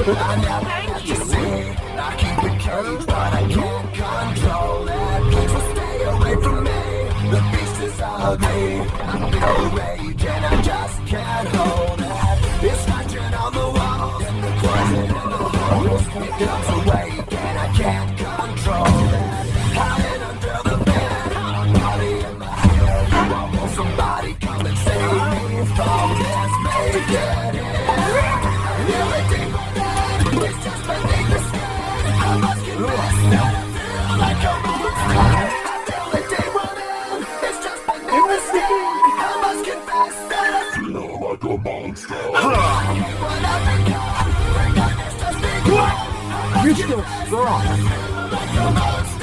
Thank you. I keep it caged, but I can't control it. So stay away from me. The beast is ugly. I feel rage and I just can't hold it. It's scratching on the walls, in the closet, in the halls. It comes awake and I can't control it. Hiding under the bed, I'm body in my head. I want somebody come and save me from this. Make it end. Everything it's just beneath the skin. I must confess that I feel like a monster. I feel the day running. It's just beneath the skin. I must confess that I feel like a monster. When I become, it's just begun. You're still strong. Like a monster.